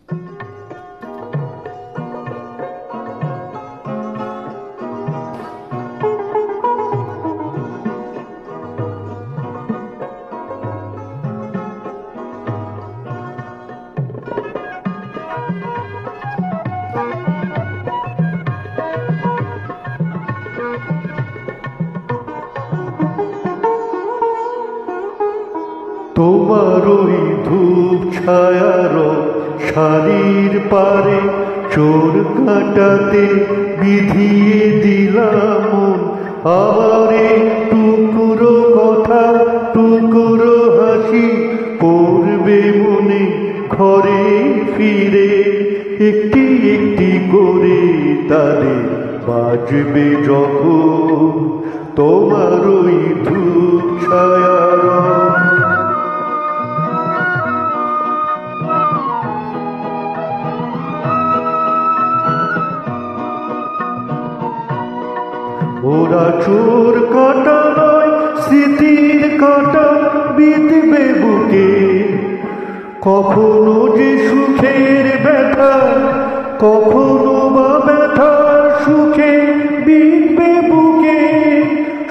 তোমার ওই ধূপ ছায়ার শাড়ির পারে চোর কাটাতে বিধিয়ে দিলাম আমার টুকরো কথা টুকরো হাসি পড়বে মনে ঘরে ফিরে একটি একটি করে তাদের বাজবে যখন তোমার ওই ধূপ ছায়ার ওরা চোর কাটা নয় স্মৃতির কাটা বিঁধবে বুকে কখনো যে সুখের ব্যথা কখনো বা ব্যথার সুখে বিঁধবে বুকে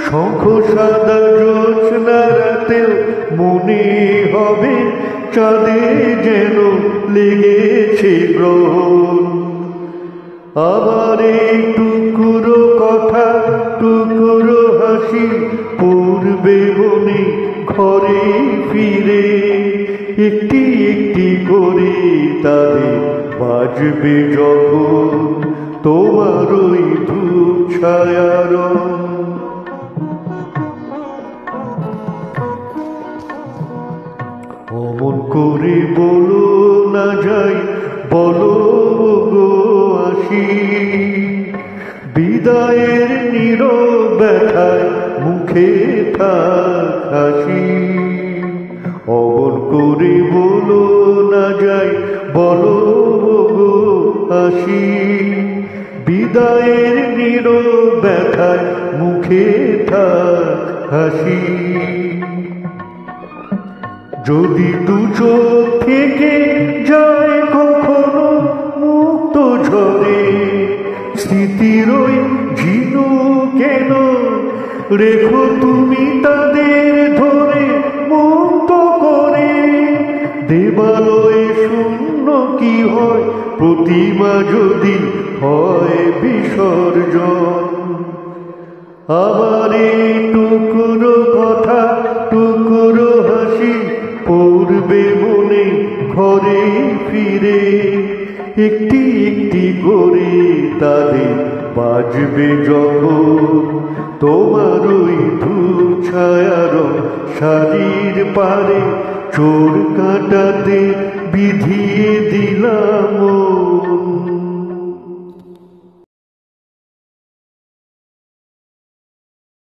শঙ্খ সাদা জ্যোৎস্না রাতেও মনে হবে চাঁদে যেন লেগেছে গ্রহণ আমার এই টুকরো কথা টুকরো হাসি পড়বে মনে ঘরে ফিরে একটি একটি করে তাদের বাজবে যখন তোমার ওই ধূপ ছায়ার অমন করে বলো না যাই বলো গো আসি বিদায়ের নীরব ব্যথায় মুখে থাক হাসি অমন করে বলো না যাই বলো গো আসি বিদায়ের নীরব ব্যথায় মুখে থাক হাসি যদি দু চোখ থেকে যায় কখনো মুক্ত ঝরে স্মৃতির ওই ঝিনু কেন রেখো তুমি তাদের ধরে মুক্ত করে দেবালয়ে শূন্য কি হয় প্রতিমা যদি হয় বিসর্জন আমার এই টুকরো কথা টুকরো হাসি পড়বে মনে ঘরে ফিরে একটি একটি করে তাদের বাজবে যখন তোমার ওই ধূপ ছায়ার শাড়ির পারে চোর কাটাতে বিধিয়ে দিলাম